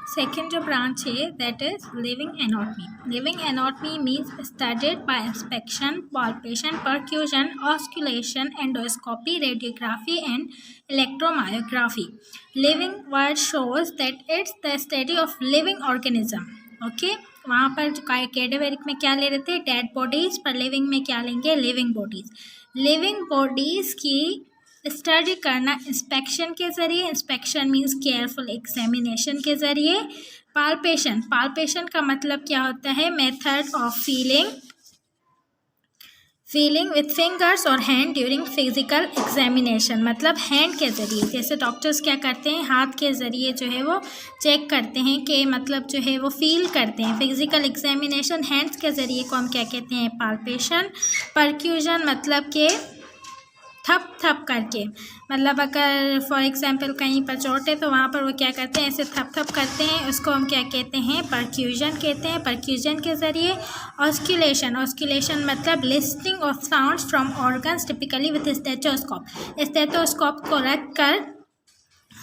Second जो branch है that is living anatomy. Living anatomy means studied by inspection, palpation, percussion, auscultation, endoscopy, radiography and electromyography. Living word shows that it's the study of living organism. Okay, वहाँ पर जो cadaveric में क्या ले रहे थे, डेड बॉडीज, पर living में क्या लेंगे, लिविंग बॉडीज। लिविंग बॉडीज की स्टडी करना इंस्पेक्शन के ज़रिए, इंस्पेक्शन मीन्स केयरफुल एग्जामिनेशन के ज़रिए। पाल्पेशन, पाल्पेशन का मतलब क्या होता है, method of feeling with fingers और हैंड ड्यूरिंग फिजिकल एग्जामिनेशन, मतलब हैंड के ज़रिए, जैसे डॉक्टर्स क्या करते हैं, हाथ के ज़रिए जो है वो चेक करते हैं कि मतलब जो है वो फील करते हैं। फिजिकल एग्जामिनेशन हैंड्स के ज़रिए को हम क्या कहते हैं, पाल्पेशन। परक्यूशन मतलब कि थप थप करके, मतलब अगर फॉर एग्जांपल कहीं पर चोट है तो वहाँ पर वो क्या करते हैं, ऐसे थप थप करते हैं, उसको हम क्या कहते हैं, परक्यूशन कहते हैं। परक्यूशन के ज़रिए। ऑस्कुलेशन, ऑस्कुलेशन मतलब listing of sounds from organs typically with stethoscope. Stethoscope को रख कर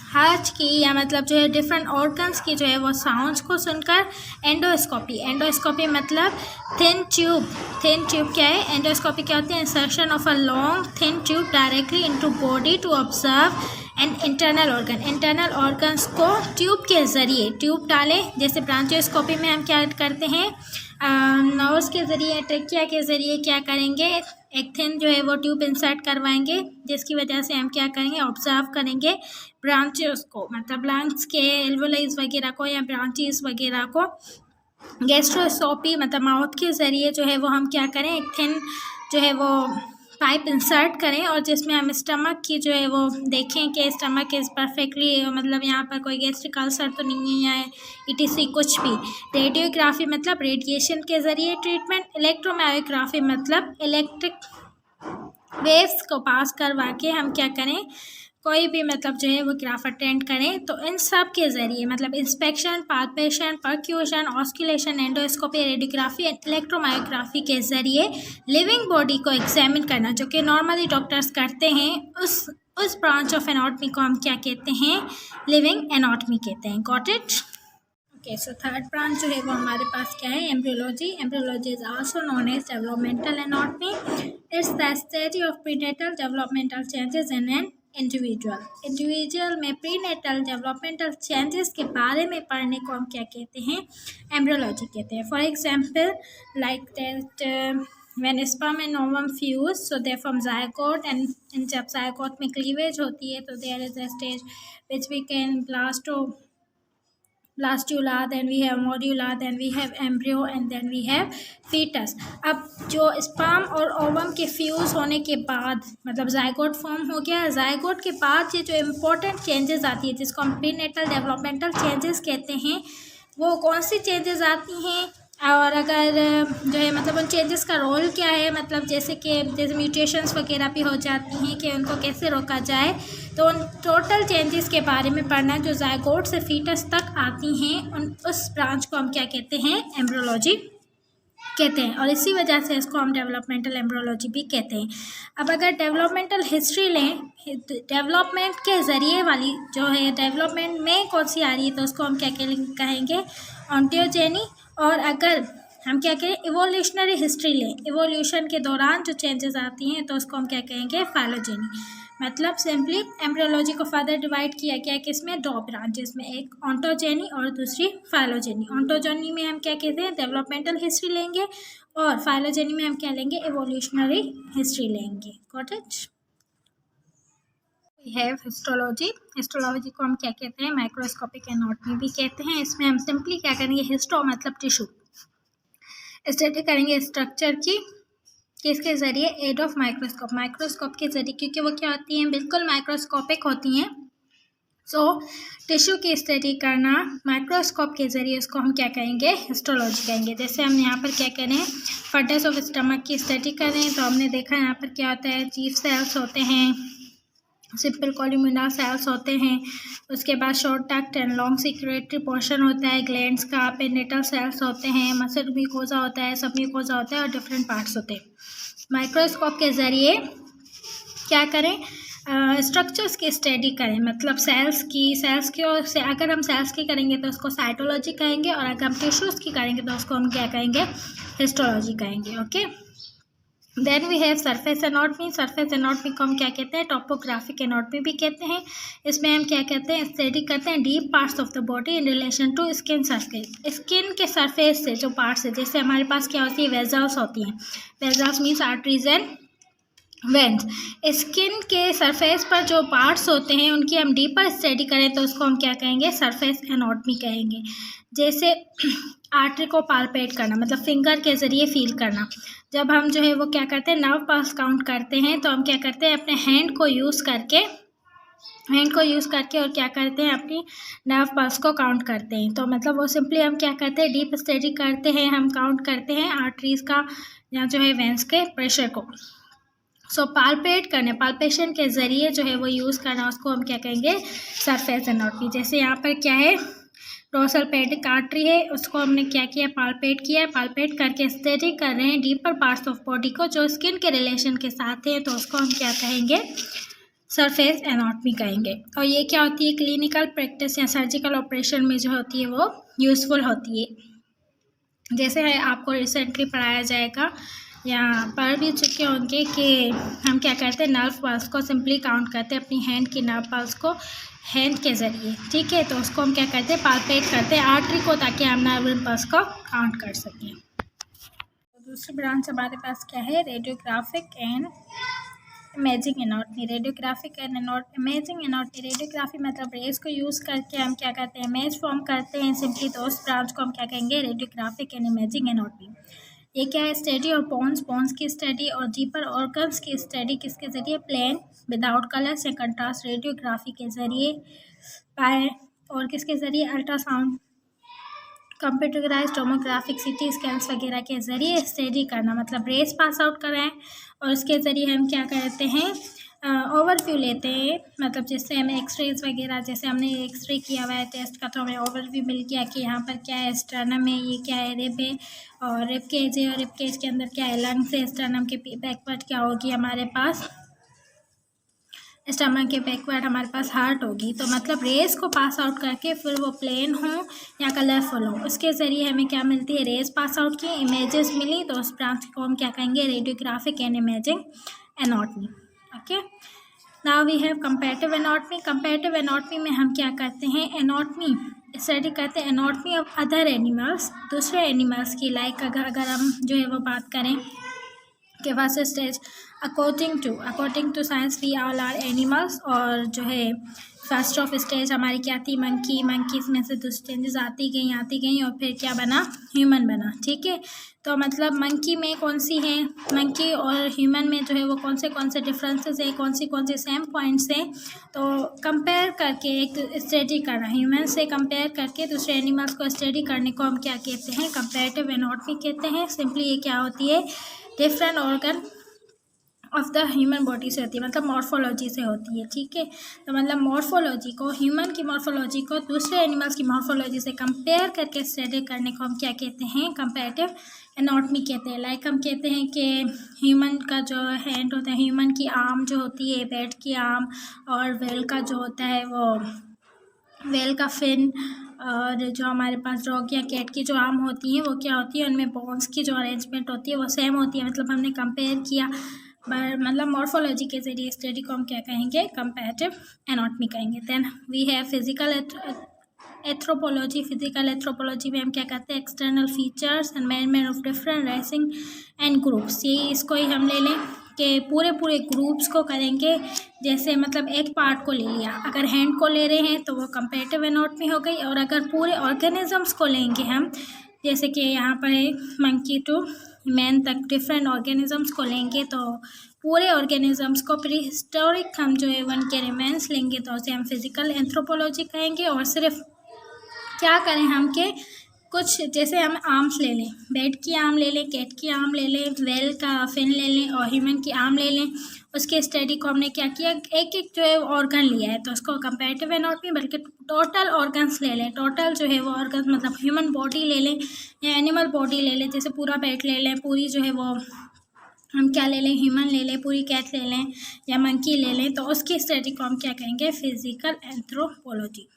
हार्ट की या मतलब जो है डिफरेंट ऑर्गन्स की जो है वो साउंड्स को सुनकर। एंडोस्कोपी, एंडोस्कोपी मतलब थिन ट्यूब। थिन ट्यूब क्या है, एंडोस्कोपी क्या होती है, insertion of a long thin tube directly into body to observe and internal organ. Internal organs को ट्यूब के ज़रिए, ट्यूब डालें, जैसे ब्रांचियोस्कोपी में हम क्या करते हैं, नोज के ज़रिए, ट्रेकिया के ज़रिए क्या करेंगे, एक थिन जो है वो ट्यूब इंसर्ट करवाएंगे, जिसकी वजह से हम क्या करेंगे, ऑब्जर्व करेंगे ब्रांचेस को, मतलब लंग्स के एल्वोलाइज वगैरह को या ब्रांचेस वगैरह को। गैस्ट्रोस्कोपी मतलब माउथ के ज़रिए जो है वो हम क्या करें, एक थिन जो है वो पाइप इंसर्ट करें और जिसमें हम स्टमक की जो है वो देखें कि स्टमक इज़ परफेक्टली, मतलब यहाँ पर कोई गैस्ट्रिक अल्सर तो नहीं है या ETC कुछ भी। रेडियोग्राफी मतलब रेडिएशन के ज़रिए ट्रीटमेंट। इलेक्ट्रोमायोग्राफी मतलब इलेक्ट्रिक वेव्स को पास करवा के हम क्या करें, कोई भी मतलब जो है वो ग्राफ अटेंड करें। तो इन सब के ज़रिए मतलब inspection, palpation, percussion, auscultation, endoscopy, radiography and electromyography के ज़रिए लिविंग बॉडी को एग्जामिन करना, जो कि नॉर्मली डॉक्टर्स करते हैं, उस ब्रांच ऑफ एनाटॉमी को हम क्या कहते हैं, लिविंग एनाटॉमी कहते हैं। Got it? Okay, so third branch जो है वो हमारे पास क्या है, embryology. Embryology is also known as developmental anatomy. It's the study of prenatal developmental changes in an individual में प्रीनेटल डेवलपमेंटल चेंजेस के बारे में पढ़ने को हम क्या कहते हैं, एम्ब्रियोलॉजी कहते हैं। For example like that when sperm and ovum fuse, so they form zygote, and जब zygote में cleavage होती है तो there is a stage which we can blastula, then we have modula, then we have embryo and then we have fetus। अब जो sperm और ovum के fuse होने के बाद मतलब जाइगोट फॉर्म हो गया, जाइगोट के बाद ये जो इम्पोर्टेंट चेंजेस आती है जिसको हम प्रीनेटल डेवलपमेंटल चेंजेस कहते हैं, वो कौन सी चेंजेस आती हैं और अगर जो है मतलब उन चेंजेस का रोल क्या है, मतलब जैसे म्यूटेशंस वगैरह भी हो जाती हैं कि उनको कैसे रोका जाए। तो उन टोटल चेंजेस के बारे में पढ़ना जो जाइगोट से फीटस तक आती हैं, उस ब्रांच को हम क्या कहते हैं, एम्ब्रियोलॉजी कहते हैं। और इसी वजह से इसको हम डेवलपमेंटल एम्ब्रियोलॉजी भी कहते हैं। अब अगर डेवलपमेंटल हिस्ट्री लें, डेवलपमेंट के ज़रिए वाली जो है, डेवलपमेंट में कौन सी आ रही है तो उसको हम क्या कहेंगे, ऑन्टोजेनी। और अगर हम क्या कहें, इवोल्यूशनरी हिस्ट्री लें, इवोल्यूशन के दौरान जो चेंजेस आती हैं तो उसको हम क्या कहेंगे, फाइलोजेनी। मतलब सिंपली एम्ब्रियोलॉजी को फर्दर डिवाइड किया गया किसमें, दो ब्रांचेस में, एक ऑन्टोजेनी और दूसरी फाइलोजेनी। ऑन्टोजेनी में हम क्या कहते हैं, डेवलपमेंटल हिस्ट्री लेंगे और फाइलोजेनी में हम क्या लेंगे, इवोल्यूशनरी हिस्ट्री लेंगे। Got it? We have histology. Histology को हम क्या कहते हैं, माइक्रोस्कोपिक एनाटॉमी भी कहते हैं। इसमें हम सिंपली क्या करेंगे, हिस्टो मतलब टिश्यू, स्टडी करेंगे स्ट्रक्चर की, किसके ज़रिए, एड ऑफ माइक्रोस्कोप, माइक्रोस्कोप के ज़रिए, क्योंकि वो क्या होती हैं, बिल्कुल माइक्रोस्कोपिक होती हैं। सो टिश्यू की स्टडी करना माइक्रोस्कोप के ज़रिए, उसको हम क्या कहेंगे, हिस्टोलॉजी कहेंगे। जैसे हम यहाँ पर क्या करें, फटस ऑफ स्टमक की स्टडी करें तो हमने देखा यहाँ पर क्या होता है, चीफ सेल्स होते हैं, सिंपल कॉलम्यूलर सेल्स होते हैं, उसके बाद short duct and long secretory portion होता है ग्लैंड्स का, पेरिनेटल सेल्स होते हैं, मसल म्यूकोजा होता है, सब म्यूकोजा होता है और डिफरेंट पार्ट्स होते हैं। माइक्रोस्कोप के ज़रिए क्या करें, स्ट्रक्चर्स की स्टडी करें, मतलब सेल्स की और से अगर हम सेल्स की करेंगे तो उसको साइटोलॉजी कहेंगे, और अगर हम टिश्यूज़ की करेंगे तो उसको हम क्या कहेंगे, हिस्टोलॉजी कहेंगे। Okay, then we have surface anatomy. Surface anatomy को हम क्या कहते हैं, टॉपोग्राफिक एनाटॉमी भी कहते हैं। इसमें हम क्या कहते हैं, स्टडी करते हैं deep parts of the body in relation to skin surface. Skin के सरफेस से जो पार्ट्स है, जैसे हमारे पास क्या होती है, वेजल्स होती हैं। Vessels means arteries and veins. Skin के सरफेस पर जो पार्ट्स होते हैं उनकी हम डीपर स्टडी करें तो उसको हम क्या कहेंगे, सरफेस एनाटॉमी कहेंगे। जैसे आर्टरी को पाल्पेट करना, मतलब फिंगर के ज़रिए फील करना। जब हम जो है वो क्या करते हैं, नर्व पल्स काउंट करते हैं, तो हम क्या करते हैं, अपने हैंड को यूज़ करके और क्या करते हैं, अपनी नर्व पल्स को काउंट करते हैं। तो मतलब वो सिंपली हम क्या करते हैं, डीप स्टडी करते हैं, हम काउंट करते हैं आर्टरीज़ का या जो है वेंस के प्रेशर को। सो पाल्पेट करने, पाल्पेशन के ज़रिए जो है वो यूज़ करना, उसको हम क्या कहेंगे, सरफेस एनाटॉमी। जैसे यहाँ पर क्या है, डोर्सल पेडिक आर्टरी है, उसको हमने क्या किया, पाल्पेट किया। पाल्पेट करके स्टडी कर रहे हैं डीपर पार्ट्स ऑफ बॉडी को जो स्किन के रिलेशन के साथ है, तो उसको हम क्या कहेंगे, सरफेस एनाटॉमी कहेंगे। और ये क्या होती है, क्लिनिकल प्रैक्टिस या सर्जिकल ऑपरेशन में जो होती है वो यूज़फुल होती है। जैसे है आपको रिसेंटली पढ़ाया जाएगा या पढ़ भी चुके होंगे कि हम क्या करते हैं, नर्व पल्स को सिंपली काउंट करते हैं, अपनी हैंड की नर्व पल्स को हैंड के ज़रिए, ठीक है। तो उसको हम क्या करते हैं, पाल्पेट करते हैं आर्टरी को, ताकि हम नर्व पल्स को काउंट कर सकें। तो दूसरी ब्रांच हमारे पास क्या है, radiographic and imaging anatomy. Radiographic and imaging anatomy. Radiography मतलब रेज को यूज़ करके हम क्या करते हैं, इमेज फॉर्म करते हैं सिंपली, तो उस ब्रांच को हम क्या कहेंगे, रेडियोग्राफिक एंड इमेजिंग एनाटॉमी। ये क्या है, स्टडी और बोन्स की स्टडी और डीपर ऑर्गन्स की स्टडी किसके ज़रिए, प्लेन विदाउट कलर्स या कंट्रास्ट रेडियोग्राफी के ज़रिए पाए, और किसके ज़रिए, ultrasound, computerise tomographic CT scans वगैरह के ज़रिए स्टडी करना, मतलब रेस पास आउट कराएं और उसके ज़रिए हम क्या करते हैं, ओवरव्यू लेते हैं। मतलब जैसे हमें एक्सरेज वगैरह, जैसे हमने एक्सरे किया हुआ है टेस्ट का, तो हमें ओवरव्यू मिल गया कि यहाँ पर क्या है, स्टर्नम है, ये क्या है, रिब है, और रिब केज है, और रिब केज के अंदर क्या है, लंग्स है, स्टर्नम के बैकवर्ड क्या होगी हमारे पास, स्टमक के बैकवर्ड हमारे पास हार्ट होगी। तो मतलब रेस को पास आउट करके फिर वो प्लेन हो या कलरफुल हो, उसके ज़रिए हमें क्या मिलती है, रेस पास आउट की, इमेजेस मिली, तो उस ब्रांच को हम क्या कहेंगे, radiographic and imaging anatomy. Okay, now we have comparative anatomy. Comparative anatomy में हम क्या करते हैं, एनाटॉमी स्टडी करते हैं एनाटॉमी ऑफ अदर एनिमल्स, दूसरे एनिमल्स की। लाइक अगर हम जो है वो बात करें कि first stage according to science we all are animals, और जो है फर्स्ट ऑफ स्टेज हमारी क्या थी, मंकीज़ में से दूसरी चेंजेस आती गई और फिर क्या बना, ह्यूमन बना, ठीक है। तो मतलब मंकी में कौन सी है, मंकी और ह्यूमन में जो है वो कौन से डिफरेंसेस है, कौन से सेम पॉइंट्स हैं, तो कंपेयर करके एक स्टडी करना, ह्यूमन से कंपेयर करके दूसरे एनिमल्स को स्टडी करने को हम क्या कहते हैं, कंपैरेटिव एनाटॉमी कहते हैं। सिंपली ये क्या होती है, different organ of the human body से होती है, मतलब मॉर्फोलॉजी से होती है, ठीक है। तो मतलब मॉर्फोलॉजी को, ह्यूमन की मॉर्फोलॉजी को दूसरे एनिमल्स की मॉर्फोलॉजी से कंपेयर करके स्टडी करने को हम क्या कहते हैं, कंपैरेटिव एनाटॉमी कहते हैं। लाइक हम कहते हैं कि ह्यूमन का जो हैंड होता है, ह्यूमन की आर्म जो होती है, बैट की आर्म, और वेल का जो होता है वो वेल का फिन, और जो हमारे पास डॉग या कैट की जो आर्म होती है वो क्या होती है, उनमें बोन्स की जो अरेंजमेंट होती है वो सेम होती है। मतलब हमने कंपेयर किया, मतलब मॉर्फोलॉजी के जरिए स्टडी को हम क्या कहेंगे, कंपैरेटिव एनाटॉमी कहेंगे। Then we have physical anthropology. Physical anthropology में हम क्या करते हैं, external features and measurement of different racing and groups. ये इसको ही हम ले लें कि पूरे ग्रुप्स को करेंगे। जैसे मतलब एक पार्ट को ले लिया, अगर हैंड को ले रहे हैं तो वो कंपैरेटिव एनाटॉमी हो गई, और अगर पूरे ऑर्गेनिजम्स को लेंगे हम, जैसे कि यहाँ पर है मंकी टू मैन तक डिफरेंट ऑर्गेनिजम्स को लेंगे, तो पूरे ऑर्गेनिजम्स को प्रीहिस्टोरिक हम जो है वन के रिमेन्स लेंगे तो उसे हम फिजिकल एंथ्रोपोलॉजी कहेंगे। और सिर्फ क्या करें हम के कुछ, जैसे हम आर्म्स ले लें, बैट की आर्म ले लें, कैट की आर्म ले लें, वेल का फिन ले लें और ह्यूमन की आर्म ले लें, उसके स्टडी को हमने क्या किया, एक जो है ऑर्गन लिया है तो उसको कंपैरेटिव एनाटॉमी, बल्कि टोटल ऑर्गन्स ले लें, टोटल जो है वो ऑर्गन्स, मतलब ह्यूमन बॉडी ले लें या एनिमल बॉडी ले लें, जैसे पूरा पेट ले लें, पूरी जो है वो हम क्या ले लें, ह्यूमन ले लें, पूरी कैट ले लें या मंकी ले लें, तो उसकी स्टडी को हम क्या कहेंगे, फिजिकल एंथ्रोपोलॉजी।